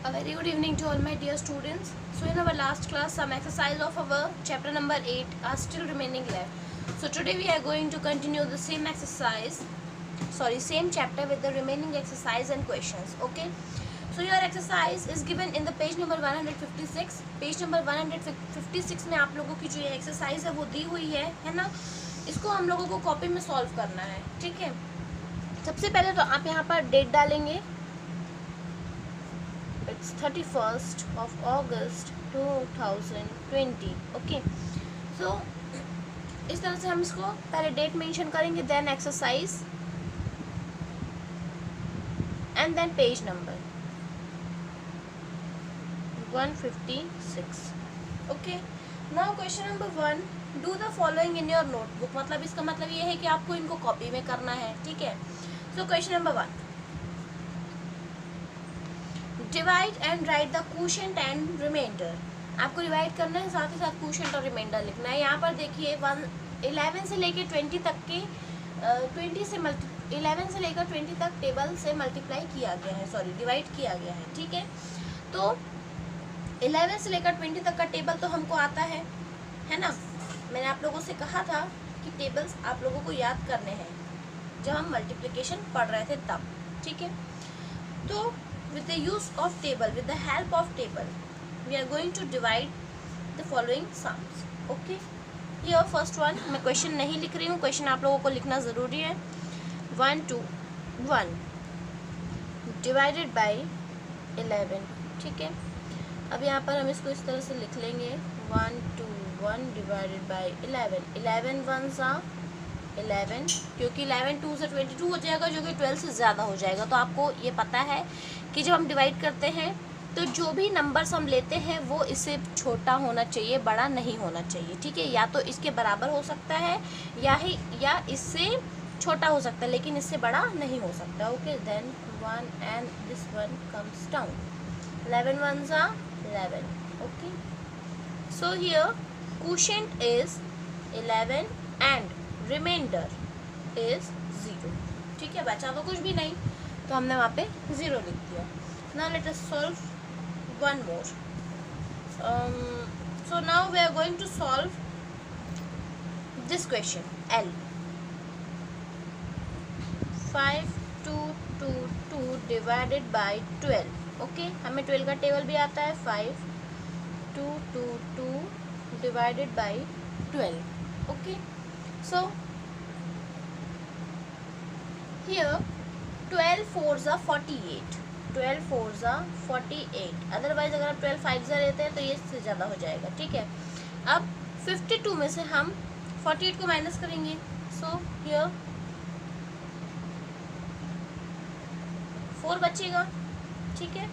A very good evening to all my dear students. So in our last class, some exercise of our chapter number 8 are still remaining left. So today we are going to continue the same chapter with the remaining exercise and questions. Okay. So your exercise is given in the page number 156. Page number 156 में आप लोगों की जो ये exercise है वो दी हुई है ना. इसको हम लोगों को कॉपी में सॉल्व करना है. ठीक है. सबसे पहले तो आप यहाँ पर डेट डालेंगे. It's 31st of August 2020. Okay. So इस तरह से हम इसको पहले डेट मेंशन करेंगे, then exercise and then page number 156. Okay. Now question number 1, do the following in your notebook. मतलब इसका मतलब ये है कि आपको इनको कॉपी में करना है. ठीक है. सो question number 1, divide and write the quotient and remainder. आपको डिवाइड करना है, साथ ही साथ क्वोशिएंट और रिमाइंडर लिखना है. यहाँ पर देखिए 11 से लेकर 20 तक के 11 से लेकर 20 तक टेबल से मल्टीप्लाई किया गया है, डिवाइड किया गया है. ठीक है. तो 11 से लेकर 20 तक का टेबल तो हमको आता है ना. मैंने आप लोगों से कहा था कि टेबल्स आप लोगों को याद करने हैं जब हम मल्टीप्लिकेशन पढ़ रहे थे तब. ठीक है. तो with the use of table, with the help of table, we are going to divide the following sums. Okay. Here first one, मैं क्वेश्चन नहीं लिख रही हूँ, क्वेश्चन आप लोगों को लिखना ज़रूरी है. 1 to 1 divided by 11. ठीक है. अब यहाँ पर हम इसको इस तरह से लिख लेंगे. 1 to 1 divided by 11. 11 1s are 11, क्योंकि 11 2 से 22 हो जाएगा, जो कि 12 से ज़्यादा हो जाएगा. तो आपको ये पता है कि जब हम डिवाइड करते हैं तो जो भी नंबर्स हम लेते हैं वो इससे छोटा होना चाहिए, बड़ा नहीं होना चाहिए. ठीक है. या तो इसके बराबर हो सकता है या इससे छोटा हो सकता है, लेकिन इससे बड़ा नहीं हो सकता. Okay. Then 1 and this 1 comes down. 11 1s are 11. Okay. So here quotient is 11 and remainder is 0. ठीक है. बचा तो कुछ भी नहीं, तो हमने वहाँ पे 0 लिख दिया. Now let us solve one more. So now we are going to solve this question. L 5222 divided by 12. Okay. हमें 12 का टेबल भी आता है. 5222 divided by 12. Okay. So here 12 4s are 48. 12 4s are 48. Otherwise अगर आप 12 5s लेते हैं तो ये इससे ज़्यादा हो जाएगा. ठीक है. अब 52 में से हम 48 को माइनस करेंगे. सो here 4 बचेगा. ठीक है.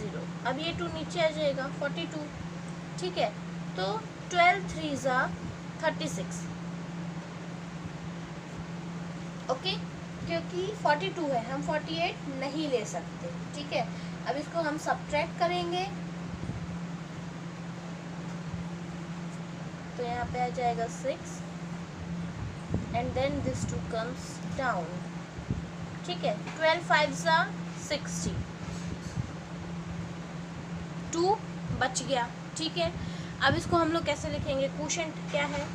0. अब ये 2 नीचे आ जाएगा. 42. ठीक है. तो 12 3s are 36. ओके. क्योंकि 42 है, हम 48 नहीं ले सकते. ठीक है. अब इसको हम सब्ट्रैक्ट करेंगे तो यहाँ पे आ जाएगा 6 and then this 2 comes down. ठीक है. 12 5s are 60. 2 बच गया. ठीक है. अब इसको हम लोग कैसे लिखेंगे? क्वोशिएंट क्या है?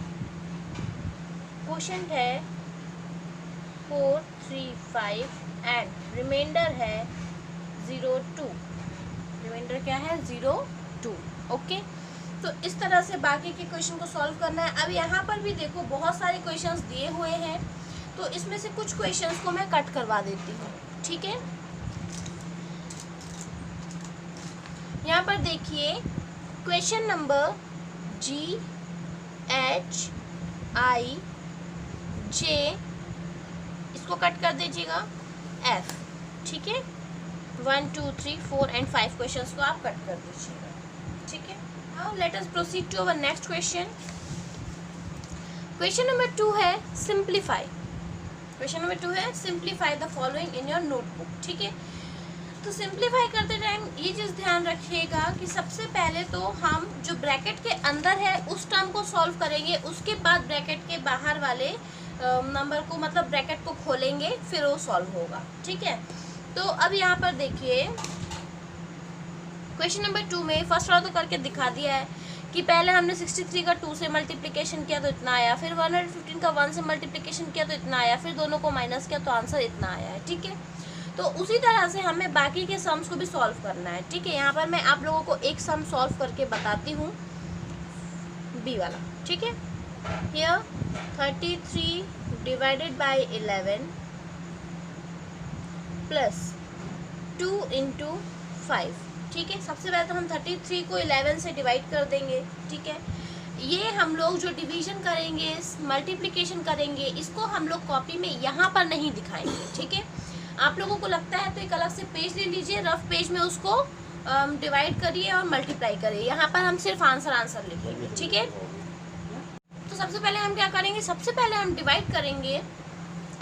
क्वोशिएंट है 4 3 5 एंड रिमाइंडर है 0 2. रिमाइंडर क्या है? 0 2. ओके. तो इस तरह से बाकी के क्वेश्चन को सॉल्व करना है. अब यहाँ पर भी देखो बहुत सारे क्वेश्चंस दिए हुए हैं, तो इसमें से कुछ क्वेश्चंस को मैं कट करवा देती हूँ. ठीक है. यहाँ पर देखिए question number G H I J, इसको कट कर दीजिएगा. F. ठीक है. 1 2 3 4 एंड 5 क्वेश्चंस को आप कट कर दीजिएगा. ठीक है. Now let us proceed to our next question. Question number 2 है सिंप्लीफाई. क्वेश्चन नंबर 2 है simplify the following in your notebook. ठीक है. तो सिंप्लीफाई करते टाइम ये चीज़ ध्यान रखिएगा कि सबसे पहले तो हम जो ब्रैकेट के अंदर है उस टर्म को सॉल्व करेंगे, उसके बाद ब्रैकेट के बाहर वाले नंबर को, मतलब ब्रैकेट को खोलेंगे, फिर वो सॉल्व होगा. ठीक है. तो अब यहाँ पर देखिए क्वेश्चन नंबर 2 में फर्स्ट वाला तो करके दिखा दिया है कि पहले हमने 63 का 2 से मल्टीप्लिकेशन किया तो इतना आया, फिर 115 का 1 से मल्टीप्लिकेशन किया तो इतना आया, फिर दोनों को माइनस किया तो आंसर इतना आया है। ठीक है, तो उसी तरह से हमें बाकी के सम्स को भी सॉल्व करना है। ठीक है, यहाँ पर मैं आप लोगों को एक सम सॉल्व करके बताती हूँ, बी वाला। ठीक है, here 33 divided by 11 plus 2 into 5। ठीक है, सबसे पहले तो हम 33 को 11 से डिवाइड कर देंगे। ठीक है, ये हम लोग जो डिवीजन करेंगे, मल्टीप्लिकेशन करेंगे, इसको हम लोग कॉपी में यहाँ पर नहीं दिखाएंगे। ठीक है, आप लोगों को लगता है तो एक अलग से पेज ले लीजिए, रफ पेज में उसको डिवाइड करिए और मल्टीप्लाई करिए। यहाँ पर हम सिर्फ आंसर लिखेंगे। ठीक है, तो सबसे पहले हम क्या करेंगे, सबसे पहले हम डिवाइड करेंगे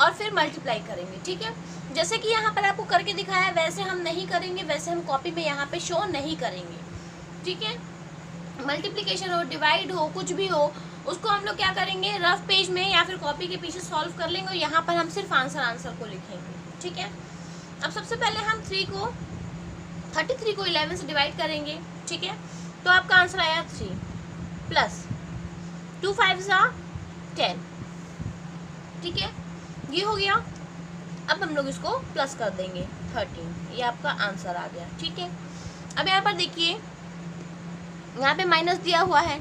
और फिर मल्टीप्लाई करेंगे। ठीक है, जैसे कि यहाँ पर आपको करके दिखाया वैसे हम नहीं करेंगे, वैसे हम कॉपी में यहाँ पे शो नहीं करेंगे। ठीक है, मल्टीप्लिकेशन हो, डिवाइड हो, कुछ भी हो, उसको हम लोग क्या करेंगे, रफ पेज में या फिर कॉपी के पीछे सॉल्व कर लेंगे और यहाँ पर हम सिर्फ आंसर को लिखेंगे। ठीक है, अब सबसे पहले हम 33 को 11 से डिवाइड करेंगे। ठीक है, तो आपका आंसर आया 3 प्लस 2 5 10। ठीक है, ये हो गया। अब हम लोग इसको प्लस कर देंगे 13, ये आपका आंसर आ गया। ठीक है, अब यहाँ पर देखिए, यहाँ पे माइनस दिया हुआ है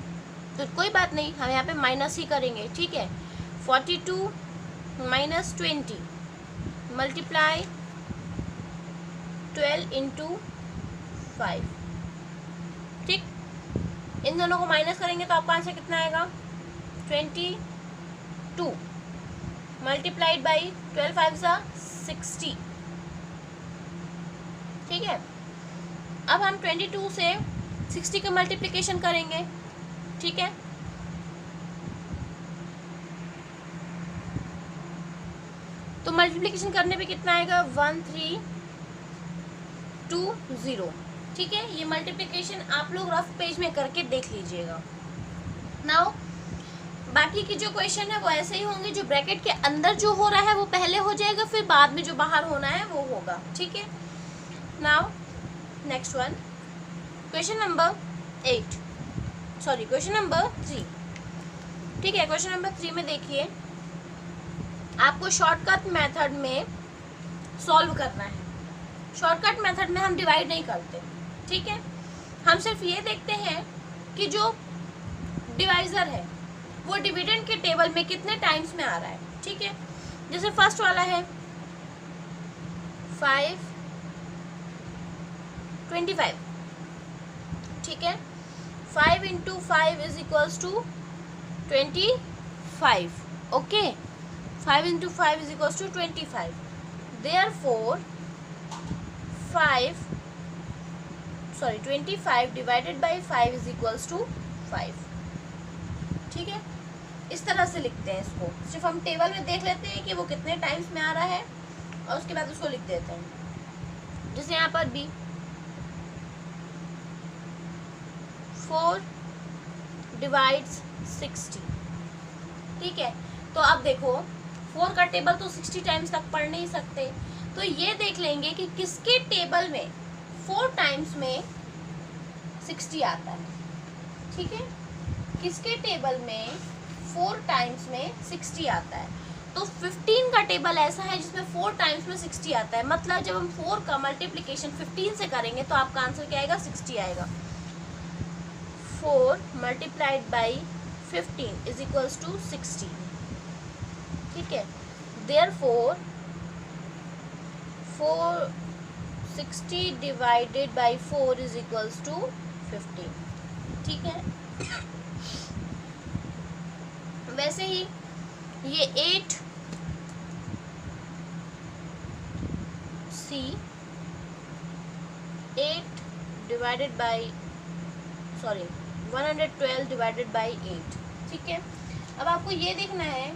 तो कोई बात नहीं, हम यहाँ पे माइनस ही करेंगे। ठीक है, 42 माइनस 20 मल्टीप्लाई 12 इंटू 5। ठीक, इन दोनों को माइनस करेंगे तो आपका आंसर कितना आएगा, 22 मल्टीप्लाइड बाई 12 5 60। ठीक है, अब हम 22 से 60 का मल्टीप्लिकेशन करेंगे। ठीक है, तो मल्टीप्लिकेशन करने पे कितना आएगा, 1320। ठीक है, ये मल्टीप्लिकेशन आप लोग रफ पेज में करके देख लीजिएगा। नाउ बाकी की जो क्वेश्चन है वो ऐसे ही होंगे, जो ब्रैकेट के अंदर जो हो रहा है वो पहले हो जाएगा, फिर बाद में जो बाहर होना है वो होगा। ठीक है, now next one, question number 3। ठीक है, क्वेश्चन नंबर 3 में देखिए, आपको शॉर्टकट मेथड में सॉल्व करना है। शॉर्टकट मेथड में हम डिवाइड नहीं करते। ठीक है, हम सिर्फ ये देखते हैं कि जो डिवाइजर है वो डिविडेंड के टेबल में कितने टाइम्स में आ रहा है। ठीक है, जैसे फर्स्ट वाला है 5 25। ठीक है, 5 into 5 is equals to 25। Okay, 5 into 5 is equals to 25। Therefore 25 divided by 5 is equals to 5। ठीक है, इस तरह से लिखते हैं इसको। सिर्फ हम टेबल में देख लेते हैं कि वो कितने टाइम्स में आ रहा है और उसके बाद उसको लिख देते हैं। जैसे यहाँ पर भी 4 डिवाइड्स 60। ठीक है, तो अब देखो 4 का टेबल तो 60 टाइम्स तक पढ़ नहीं सकते, तो ये देख लेंगे कि किसके टेबल में 4 टाइम्स में 60 आता है। ठीक है, किसके टेबल में 4 टाइम्स में 60 आता है, तो 15 का टेबल ऐसा है जिसमें 4 टाइम्स में 60 आता है। मतलब जब हम 4 का मल्टीप्लिकेशन 15 से करेंगे तो आपका आंसर क्या आएगा, 60 आएगा। 4 multiplied by 15 is equals to 60। ठीक है, therefore 60 divided by 4 is equals to 15। ठीक है, वैसे ही ये 8 डिवाइडेड बाई 112 डिवाइडेड बाई 8। ठीक है, अब आपको ये देखना है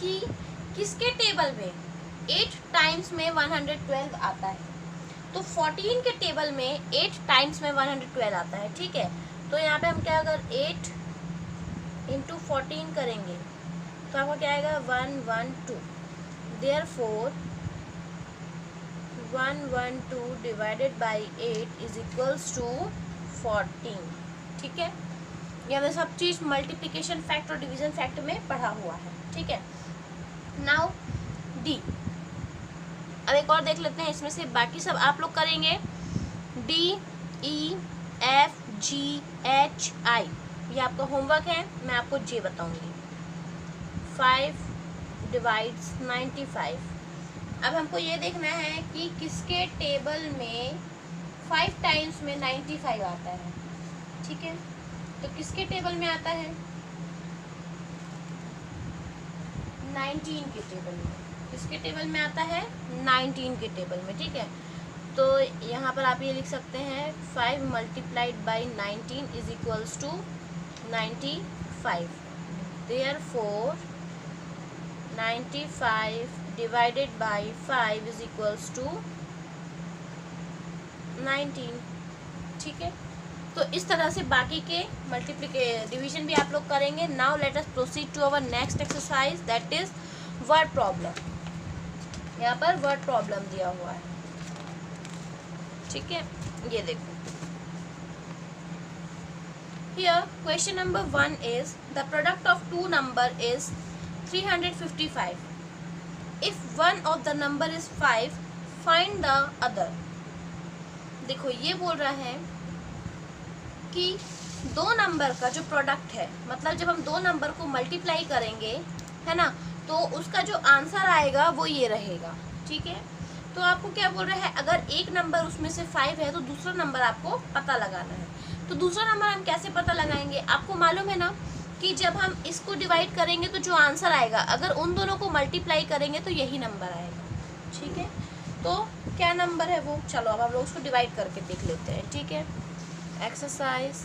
कि किसके टेबल में 8 टाइम्स में 112 आता है। तो 14 के टेबल में 8 टाइम्स में 112 आता है। ठीक है, तो यहाँ पे हम क्या, अगर 8 इंटू 14 करेंगे तो आपका क्या आएगा, 112। Therefore 112 divided by 8 is equals to 14। ठीक है, ये हमें सब चीज़ मल्टीप्लिकेशन फैक्ट और डिवीजन फैक्ट में पढ़ा हुआ है। ठीक है, नाउ डी। अब एक और देख लेते हैं, इसमें से बाकी सब आप लोग करेंगे। डी, ई, एफ, जी, एच, आई, ये आपका होमवर्क है। मैं आपको जे बताऊंगी। 5 डिवाइड्स 95। अब हमको ये देखना है कि किसके टेबल में 5 टाइम्स में 95 आता है। ठीक है, तो किसके टेबल में आता है? 19 के टेबल में। किसके टेबल में आता है? 19 के टेबल में। ठीक है, तो यहाँ पर आप ये लिख सकते हैं 5 multiplied by 19 is equals to 95। Therefore 95 divided by 5 is equals to 19। ठीक है, तो इस तरह से बाकी के डिवीजन भी आप लोग करेंगे। Now let us proceed to our next exercise, that is word problem. यहाँ पर वर्ड प्रॉब्लम दिया हुआ है। ठीक है, ये देखो। Here question number 1 is the product of two number is 355. If one of the number is 5, find the other. देखो ये बोल रहा है कि दो नंबर का जो प्रोडक्ट है, मतलब जब हम दो नंबर को मल्टीप्लाई करेंगे, है ना, तो उसका जो आंसर आएगा वो ये रहेगा। ठीक है, तो आपको क्या बोल रहा है, अगर एक नंबर उसमें से 5 है तो दूसरा नंबर आपको पता लगाना है। तो दूसरा नंबर हम कैसे पता लगाएंगे? आपको मालूम है ना कि जब हम इसको डिवाइड करेंगे तो जो आंसर आएगा, अगर उन दोनों को मल्टीप्लाई करेंगे तो यही नंबर आएगा। ठीक है, तो क्या नंबर है वो? चलो अब हम लोग उसको डिवाइड करके देख लेते हैं। ठीक है, exercise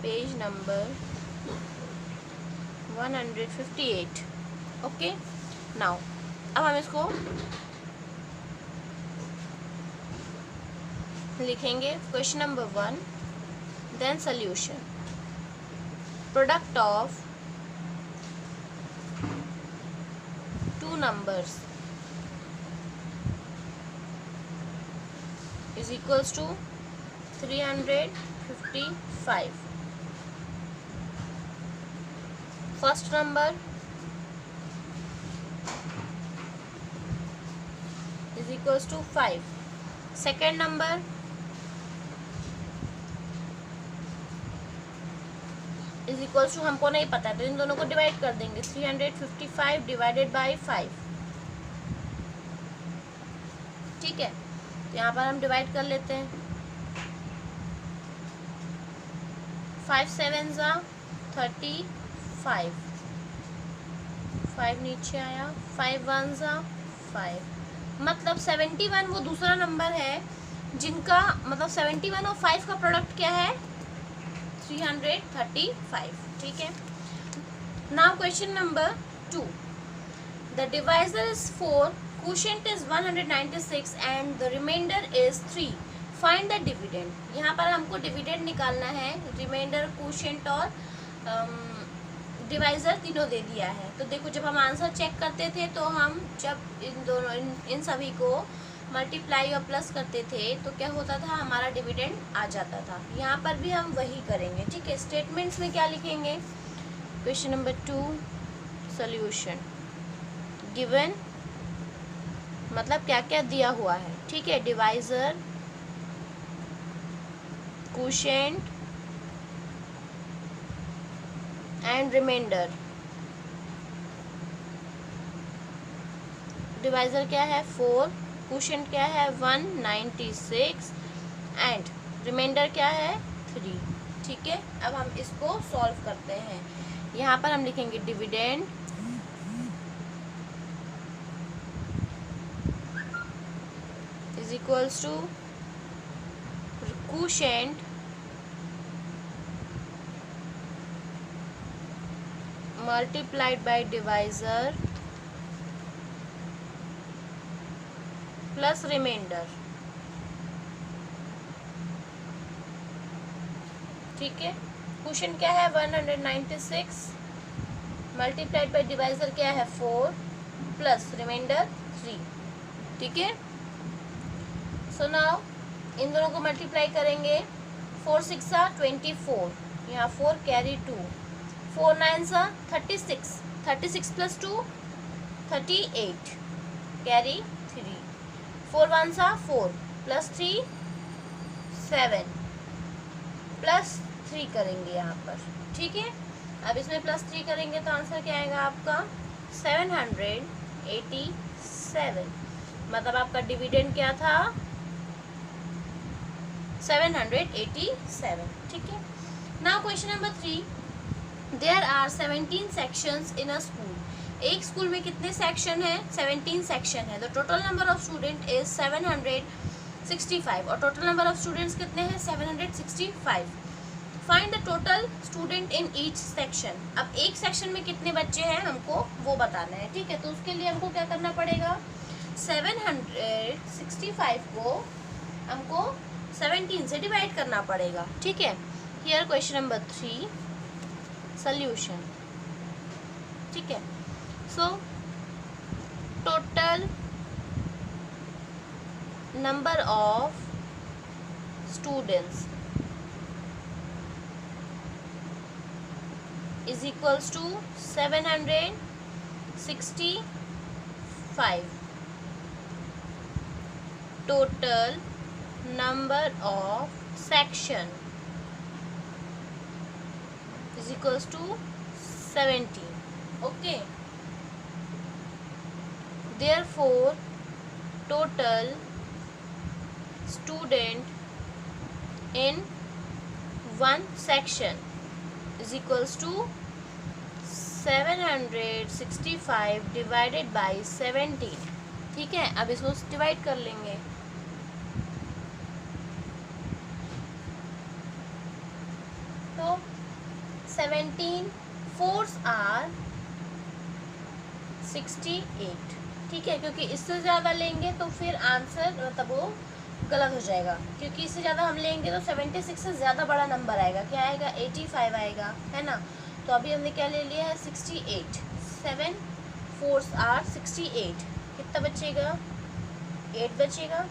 page number 158। Okay, now अब हम इसको लिखेंगे। Question number 1, then solution. Product of two numbers is equals to 355। First number is equals to 5. Second number is equals to हमको नहीं पता है, तो इन दोनों को डिवाइड कर देंगे। 355 डिवाइडेड बाई 5। ठीक है, तो यहाँ पर हम डिवाइड कर लेते हैं। 5 7 जा 35, 5 नीचे आया, 5 1 जा 5, मतलब 71 वो दूसरा नंबर है जिनका, मतलब 71 और 5 का प्रोडक्ट क्या है? 335। ठीक है, now question number 2, the divisor is 4, quotient is 196 and the remainder is 3, find the dividend. यहाँ पर हमको डिविडेंड निकालना है। रिमाइंडर, क्वोशिएंट और डिवाइजर तीनों दे दिया है। तो देखो, जब हम आंसर चेक करते थे तो हम जब इन सभी को मल्टीप्लाई और प्लस करते थे तो क्या होता था, हमारा डिविडेंड आ जाता था। यहाँ पर भी हम वही करेंगे। ठीक है, स्टेटमेंट्स में क्या लिखेंगे? Question number 2 solution. गिवन मतलब क्या क्या दिया हुआ है। ठीक है, divisor, quotient and remainder. Divisor क्या है? 4, क्वोशिएंट क्या है? 196 एंड रिमाइंडर क्या है? 3। ठीक है, अब हम इसको सॉल्व करते हैं। यहाँ पर हम लिखेंगे dividend is equals to quotient multiplied by divisor plus remainder। ठीक है, क्वेश्चन क्या है? 196 मल्टीप्लाइड बाय डिवाइजर क्या है? 4 प्लस रिमाइंडर 3, ठीक है। सो नाउ इन दोनों को मल्टीप्लाई करेंगे, 4 6 24, यहाँ 4 carry 2, 4 9 36, 36 plus 2 38 carry 3, 4 1 4 plus 3 7 plus 3 करेंगे यहाँ पर, ठीक है। अब इसमें प्लस 3 करेंगे तो आंसर क्या आएगा आपका 787, मतलब आपका डिविडेंड क्या था 787, ठीक है। Now question number 3, there are 17 sections in a school. एक स्कूल में कितने सेक्शन है? 17 सेक्शन है। The total number of student is 765 और टोटल नंबर ऑफ स्टूडेंट्स कितने हैं? 765। Find the total student in each section. अब एक सेक्शन में कितने बच्चे हैं हमको वो बताना है, ठीक है। तो उसके लिए हमको क्या करना पड़ेगा, 765 को हमको 17 से डिवाइड करना पड़ेगा, ठीक है। हियर क्वेश्चन नंबर 3 सॉल्यूशन, ठीक है। So total number of students is equals to 765. Total number of section is equals to 17. Okay. Therefore, total student in one section is equals to 765 divided by 17, ठीक है। अब इसको divide कर लेंगे, तो 17 4s are 68, ठीक है। क्योंकि इससे ज़्यादा लेंगे तो फिर आंसर मतलब वो गलत हो जाएगा, क्योंकि इससे ज़्यादा हम लेंगे तो 76 से ज़्यादा बड़ा नंबर आएगा, क्या आएगा 85 आएगा, है ना। तो अभी हमने क्या ले लिया है 68, 7 4s आर 68, कितना बचेगा 8 बचेगा,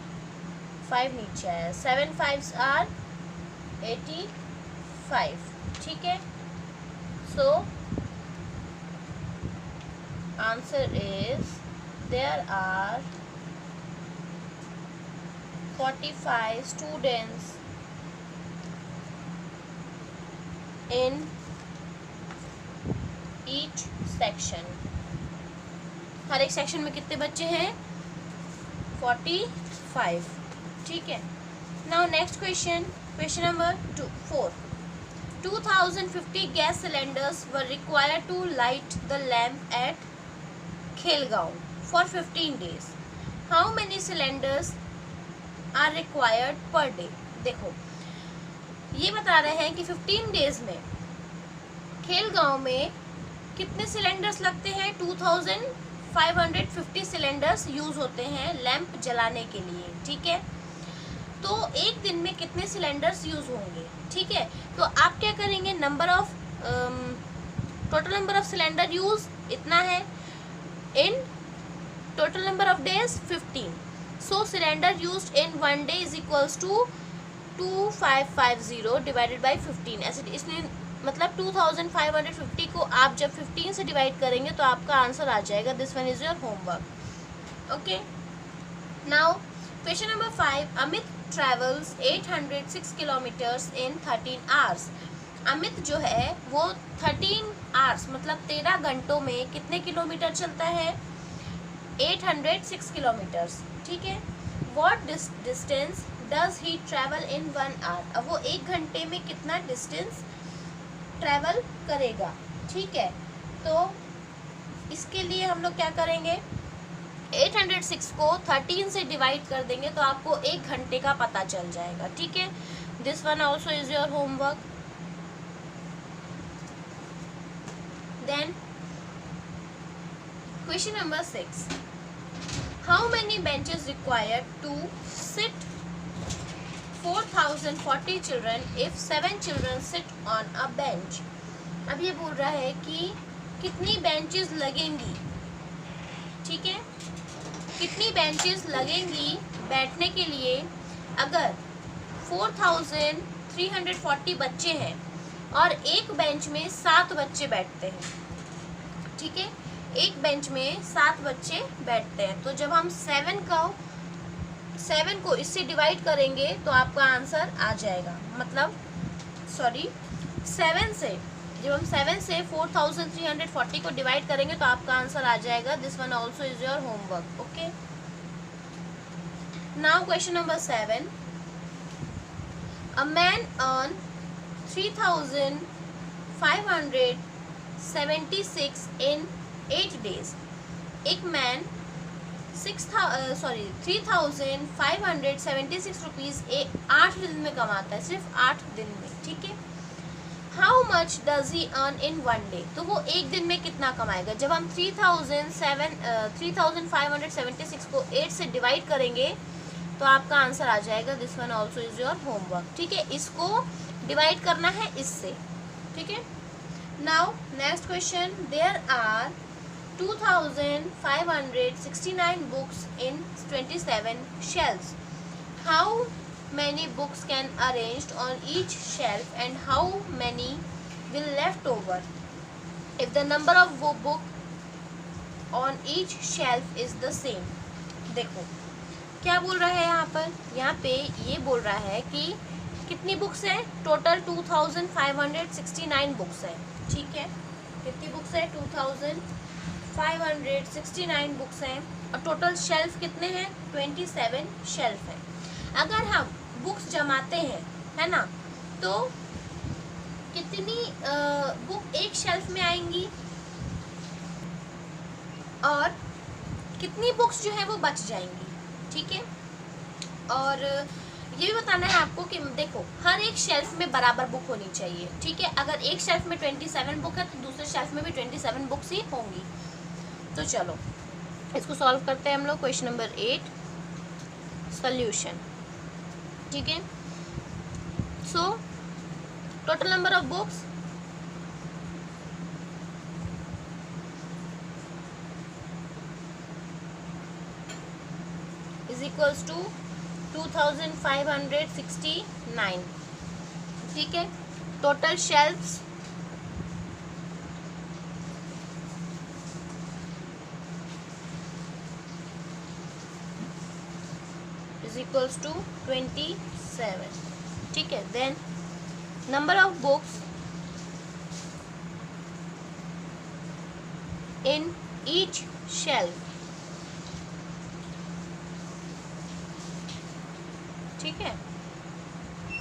5 नीचे आया, 7 5s आर 85, ठीक है। So answer is there are 45 students in each section। हर एक सेक्शन में कितने बच्चे हैं 45, ठीक है। Now next question, question number 4, 2050 gas cylinders were required to light the lamp at Khelgaon for 15 days. How many cylinders are required per day. देखो ये बता रहे हैं कि 15 डेज में खेलगांव में कितने सिलेंडर्स लगते हैं, 2550 सिलेंडर्स यूज होते हैं लैंप जलाने के लिए, ठीक है। तो एक दिन में कितने सिलेंडर्स यूज होंगे, ठीक है। तो आप क्या करेंगे, number of total number of cylinder use इतना है, in total number of days 15। So cylinder used in one day is equals to 2550 divided by 15। ऐसे इसलिए मतलब 2550 को आप जब 15 से डिवाइड करेंगे तो आपका आंसर आ जाएगा। This one is your homework, okay. Now question number 5, Amit travels 806 kilometres in 13 hours. Amit जो है वो 13 आवर्स मतलब 13 घंटों में कितने किलोमीटर चलता है, 806 किलोमीटर्स, ठीक है। What distance does he travel in 1 hour. अब वो 1 घंटे में कितना डिस्टेंस ट्रैवल करेगा, ठीक है। तो इसके लिए हम लोग क्या करेंगे, 806 को 13 से डिवाइड कर देंगे तो आपको 1 घंटे का पता चल जाएगा, ठीक है। This one also is your homework. Then question number 6, how many benches required to sit 4040 children if 7 children sit on a bench। अब ये बोल रहा है कि कितनी बेंचेस लगेंगी, कितनी बेंचेस लगेंगी बैठने के लिए अगर 4340 बच्चे हैं और एक बेंच में 7 बच्चे बैठते हैं। ठीक है, एक बेंच में 7 बच्चे बैठते हैं। तो जब हम 7 को इससे डिवाइड करेंगे तो आपका आंसर आ जाएगा, मतलब सॉरी 7 से, जब हम 7 से 4340 को डिवाइड करेंगे तो आपका आंसर आ जाएगा। This one also is your homework. Okay, now question number 7। A man earn 3576 in 8 days। एक मैन 3576 रुपीज 8 दिन में कमाता है, सिर्फ 8 दिन में। ठीक है, how much does he earn in 1 day। तो वो एक दिन में कितना कमाएगा। जब हम 3576 को 8 से डिवाइड करेंगे तो आपका आंसर आ जाएगा। This one also is your homework. ठीक है, इसको डिवाइड करना है इससे। ठीक है, now next question. There are 2569 books in 27 shelves. How many books can arranged on each shelf and how many will left over if the number of book on each shelf is the same? देखो क्या बोल रहा है यहाँ पर। यहाँ पे ये बोल रहा है कि कितनी बुक्स है, टोटल 2569 बुक्स है। ठीक है, कितनी बुक्स है, 2569 बुक्स हैं और टोटल शेल्फ कितने हैं, 27 शेल्फ हैं। अगर हम बुक्स जमाते हैं, है ना, तो कितनी बुक एक शेल्फ में आएंगी और कितनी बुक्स जो है वो बच जाएंगी। ठीक है, और ये भी बताना है आपको कि देखो हर एक शेल्फ में बराबर बुक होनी चाहिए। ठीक है, अगर एक शेल्फ में 27 बुक है तो दूसरे शेल्फ में भी 27 बुक्स ही होंगी। तो चलो इसको सॉल्व करते हैं हम लोग। Question number 8 solution. ठीक है, so total number of books is equals to 2569। ठीक है, total shelves is equals to 27। ठीक है, then number of books in each shelf. ठीक है,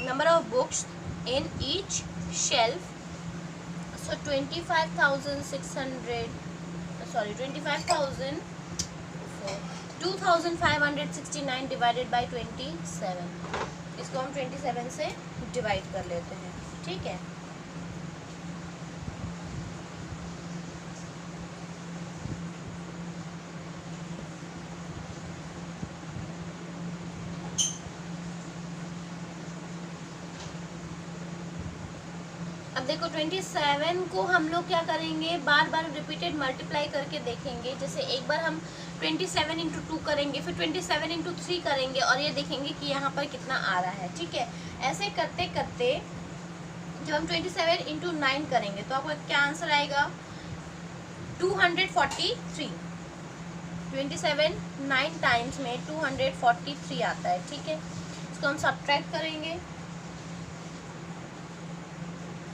number of books in each shelf, so 2569 divided by 27। इसको हम 27 से डिवाइड कर लेते हैं। ठीक है, अब देखो 27 को हम लोग क्या करेंगे, बार बार रिपीटेड मल्टीप्लाई करके देखेंगे। जैसे एक बार हम 27 इंटू 2 करेंगे, फिर 27 इंटू 3 करेंगे और ये देखेंगे कि यहाँ पर कितना आ रहा है। ठीक है, ऐसे करते करते जब हम 27 इंटू 9 करेंगे तो आपका क्या आंसर आएगा, 243। 27 9 टाइम्स में 243 आता है। ठीक है, इसको हम सब्ट्रैक्ट करेंगे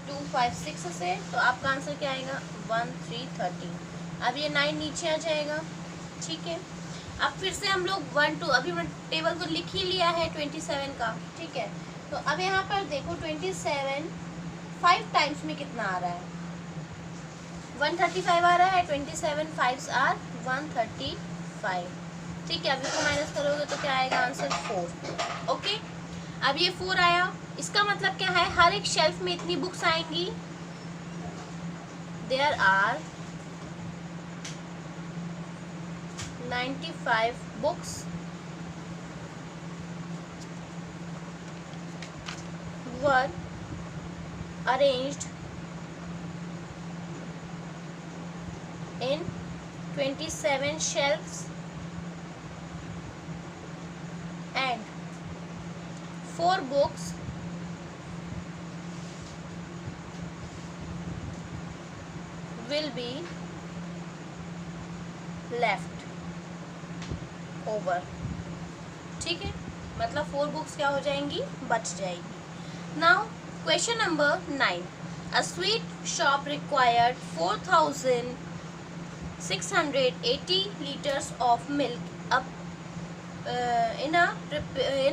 256 से, तो आपका आंसर क्या आएगा, 1330। अब ये 9 नीचे आ जाएगा। ठीक है, अब फिर से हम लोग 1 2 अभी हमने टेबल को लिख ही लिया है 27 का। ठीक है, तो अब यहाँ पर देखो 27 5 टाइम्स में कितना आ रहा है, 135 आ रहा है। 27 5s आर 135। ठीक है, अब इसको माइनस करोगे तो क्या आएगा, आंसर 4। ओके, अब ये 4 आया, इसका मतलब क्या है, हर एक शेल्फ में इतनी बुक्स आएंगी। There are 95 books were arranged in 27 shelves 4 books will be left over, ठीक है, मतलब 4 बुक्स क्या हो जाएंगी, बच जाएगी। Now question number 9, a sweet shop required 4680 liters of milk in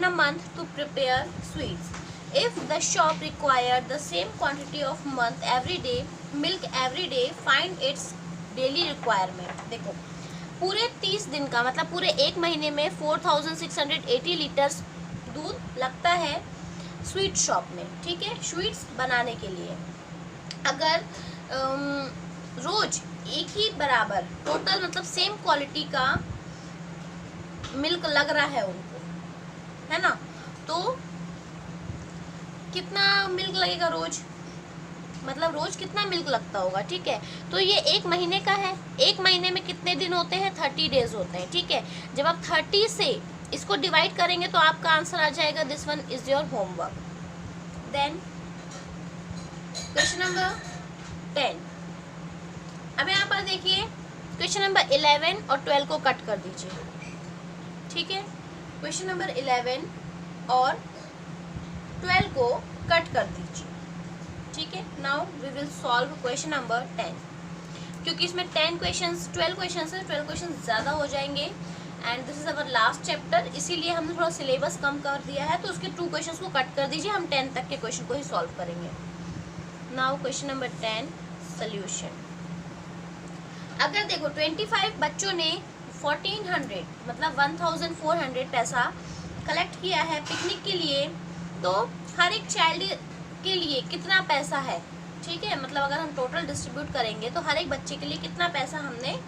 a month to prepare sweets. If the shop required the same quantity of milk every day, find its daily requirement। देखो पूरे 30 दिन का मतलब पूरे एक महीने में 4680 litres दूध लगता है स्वीट शॉप में, ठीक है, स्वीट्स बनाने के लिए। अगर रोज एक ही बराबर टोटल मतलब सेम क्वालिटी का मिल्क लग रहा है उनको, है ना, तो कितना मिल्क लगेगा रोज, मतलब रोज कितना मिल्क लगता होगा, ठीक है। तो ये एक महीने का है, एक महीने में कितने दिन होते हैं, 30 डेज होते हैं, ठीक है। जब आप 30 से इसको डिवाइड करेंगे तो आपका आंसर आ जाएगा, this one is your homework. Then question number 10, अब यहाँ पर देखिए क्वेश्चन नंबर 11 और 12 को कट कर दीजिए, ठीक है। क्वेश्चन नंबर 11 और 12 को कट कर दीजिए, ठीक है। Now we will solve question number 10, क्योंकि इसमें 10 क्वेश्चंस 12 क्वेश्चंस है, 12 क्वेश्चंस ज़्यादा हो जाएंगे and this is our last chapter, इसीलिए हमने थोड़ा सिलेबस कम कर दिया है, तो उसके 2 क्वेश्चंस को कट कर दीजिए, हम 10 तक के क्वेश्चन को ही सॉल्व करेंगे। Now question number 10 solution. अगर देखो 25 बच्चों ने 1400 मतलब 1400 पैसा कलेक्ट किया है पिकनिक के लिए, तो हर एक चाइल्ड के लिए कितना पैसा है, ठीक है, मतलब अगर हम टोटल डिस्ट्रीब्यूट करेंगे तो हर एक बच्चे के लिए कितना पैसा हमने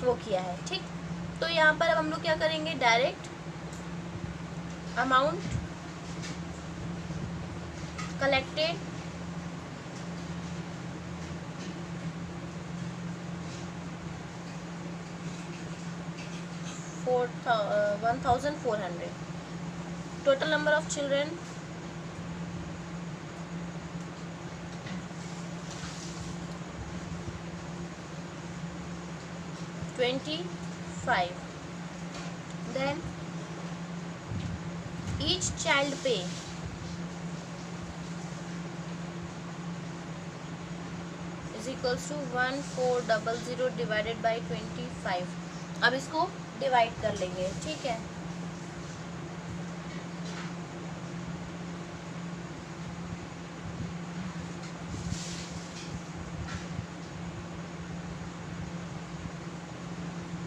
वो किया है, ठीक। तो यहाँ पर अब हम लोग क्या करेंगे, direct amount collected for 1400, total number of children 25, then each child pay is equals to 1400 divided by 25। अब इसको डिवाइड कर लेंगे, ठीक है।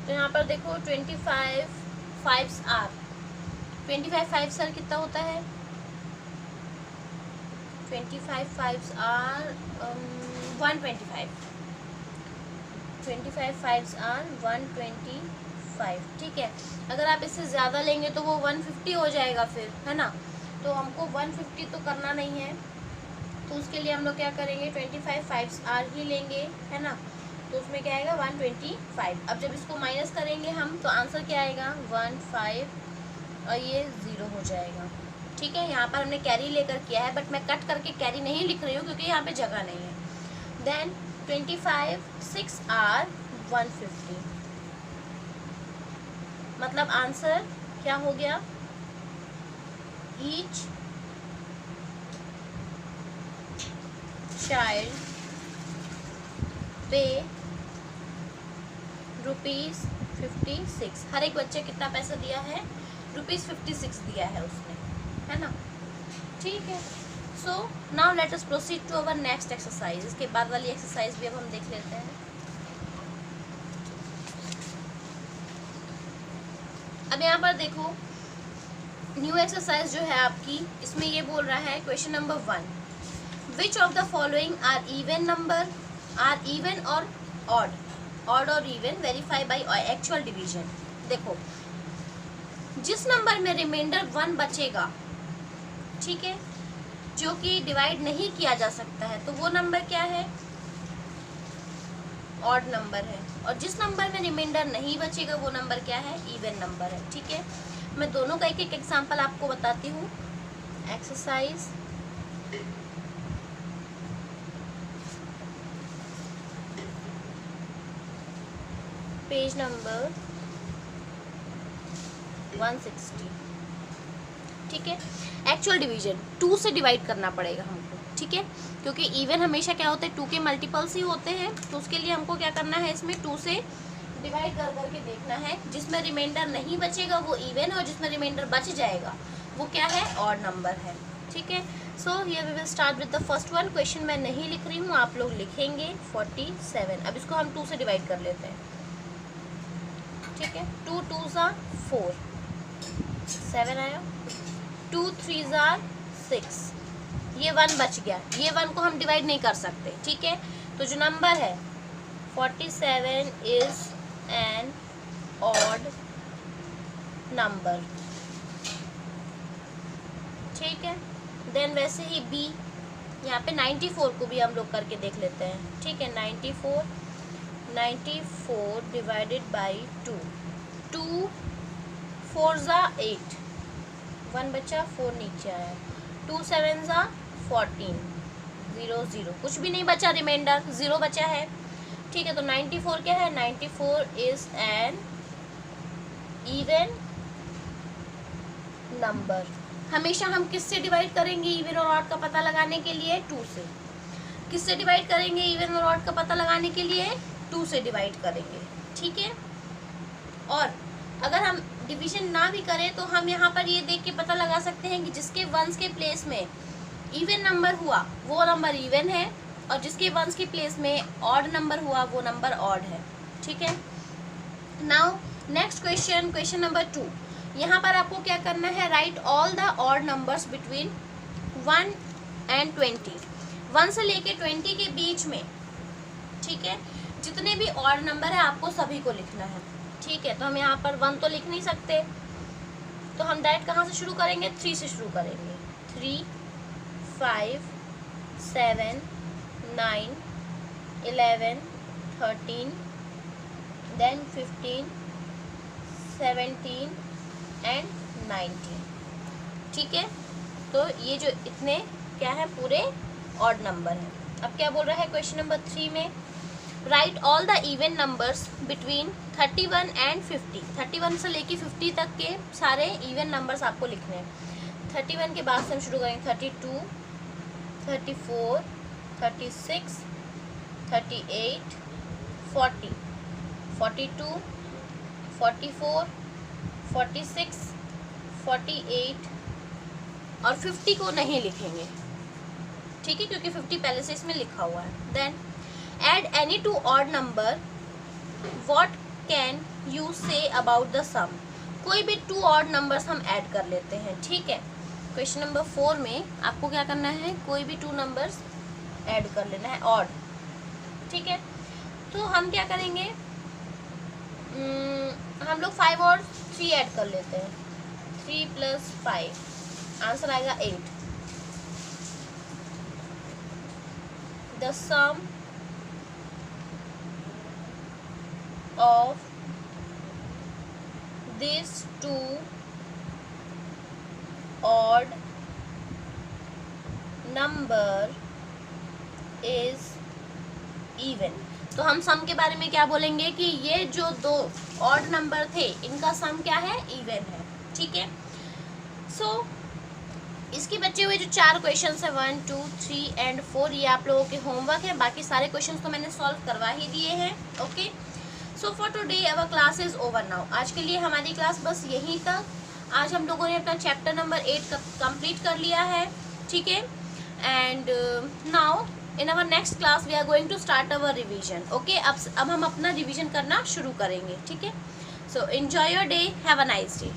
तो यहाँ पर देखो 25 5s आर 25 5 सर कितना होता है, 25 5s आर 125, 25 5s आर 125, ठीक है। अगर आप इससे ज़्यादा लेंगे तो वो 150 हो जाएगा फिर, है ना, तो हमको 150 तो करना नहीं है, तो उसके लिए हम लोग क्या करेंगे, 25 5s आर ही लेंगे, है ना, तो उसमें क्या आएगा 125। अब जब इसको माइनस करेंगे हम तो आंसर क्या आएगा 15 और ये 0 हो जाएगा, ठीक है। यहाँ पर हमने कैरी लेकर किया है, बट मैं कट करके कैरी नहीं लिख रही हूँ क्योंकि यहाँ पे जगह नहीं है। देन 25 6 आर 150, मतलब आंसर क्या हो गया, ईच चाइल्ड पे ₹56, हर एक बच्चे कितना पैसा दिया है, ₹56 दिया है उसने, है ना, ठीक है। So now let us proceed to our next exercise. इसके बाद वाली एक्सरसाइज भी अब हम देख लेते हैं। अब यहाँ पर देखो न्यू एक्सरसाइज जो है आपकी, इसमें ये बोल रहा है question number 1, which of the following are even number, are even और ऑड और even, verify by actual division. देखो जिस नंबर में रिमाइंडर 1 बचेगा, ठीक है, जो कि डिवाइड नहीं किया जा सकता है, तो वो नंबर क्या है, ऑड नंबर है, और जिस नंबर में रिमाइंडर नहीं बचेगा वो नंबर क्या है, इवन नंबर है, ठीक है। मैं दोनों का एक एक एग्जांपल आपको बताती हूँ। एक्सरसाइज पेज नंबर 160, ठीक है। एक्चुअल डिवीजन 2 से डिवाइड करना पड़ेगा हमको, ठीक है, क्योंकि इवन हमेशा क्या होता है 2 के मल्टीपल्स ही होते हैं, तो उसके लिए हमको क्या करना है, इसमें 2 से डिवाइड कर करके देखना है। जिसमें रिमाइंडर नहीं बचेगा वो इवन है, और जिसमें रिमाइंडर बच जाएगा वो क्या है, ऑड नंबर है, ठीक है। So here we will start with the first one. Question मैं नहीं लिख रही हूँ, आप लोग लिखेंगे 47। अब इसको हम 2 से डिवाइड कर लेते हैं, ठीक है। 2 2s are 4, 7 आया, 2 3s are 6, ये 1 बच गया, ये 1 को हम डिवाइड नहीं कर सकते, ठीक है। तो जो नंबर है 47 इज एन ऑड नंबर, ठीक है। देन वैसे ही बी, यहाँ पे 94 को भी हम लोग करके देख लेते हैं, ठीक है। 94 डिवाइडेड बाई 2, 2 4s are 8, 1 बचा, 4 नीचे आया, 2 7s are 14, 0 0, कुछ भी नहीं बचा, रिमाइंडर 0 बचा है, ठीक है। तो 94 क्या है, 94 इज एन इवन नंबर। हमेशा हम किससे डिवाइड करेंगे इवन और ऑड का पता लगाने के लिए, 2 से। किससे डिवाइड करेंगे इवन और ऑड का पता लगाने के लिए, 2 से डिवाइड करेंगे, ठीक है। और अगर हम डिवीजन ना भी करें तो हम यहाँ पर ये देख के पता लगा सकते हैं कि जिसके वंस के प्लेस में इवन नंबर हुआ वो नंबर इवन है, और जिसके वंस के प्लेस में ऑड नंबर हुआ वो नंबर ऑड है, ठीक है। Now next question, question number 2। यहाँ पर आपको क्या करना है, right all the odd numbers between 1 and 20, 1 से लेके 20 के बीच में, ठीक है। जितने भी ऑड नंबर है आपको सभी को लिखना है, ठीक है। तो हम यहाँ पर 1 तो लिख नहीं सकते, तो हम डायरेक्ट कहाँ से शुरू करेंगे, 3 से शुरू करेंगे। 3 5 7 9 11 13 देन 15 17 एंड 19, ठीक है। तो ये जो इतने क्या है, पूरे ऑड नंबर है। अब क्या बोल रहा है क्वेश्चन नंबर 3 में, right all the even numbers between 31 and 50, 31 से लेके 50 तक के सारे इवन नंबर्स आपको लिखने हैं। 31 के बाद से हम शुरू करेंगे 32 34 36 38 40 42 44 46 48 और 50 को नहीं लिखेंगे, ठीक है, क्योंकि 50 पहले से इसमें लिखा हुआ है। Then add any 2 odd number, what can you say about the sum, कोई भी 2 ऑड नंबर्स हम ऐड कर लेते हैं, ठीक है। क्वेश्चन नंबर 4 में आपको क्या करना है, कोई भी 2 नंबर्स ऐड कर लेना है ऑड, ठीक है। तो हम क्या करेंगे, हम लोग 5 और 3 ऐड कर लेते हैं, 3 + 5, आंसर आएगा 8। The sum of these 2 odd number is even। तो हम सम के बारे में क्या बोलेंगे कि ये जो 2 ऑड नंबर थे इनका सम क्या है, इवन है, ठीक है। सो इसके बचे हुए जो 4 क्वेश्चंस है 1 2 3 एंड 4, ये आप लोगों के होमवर्क है। बाकी सारे क्वेश्चंस तो मैंने सॉल्व करवा ही दिए हैं, okay. So for today our class is over now. आज के लिए हमारी क्लास बस यहीं तक। आज हम लोगों ने अपना चैप्टर नंबर 8 कंप्लीट कर लिया है, ठीक है। And now in our next class we are going to start our revision, okay. अब हम अपना रिवीजन करना शुरू करेंगे, ठीक है। So enjoy your day, have a nice day.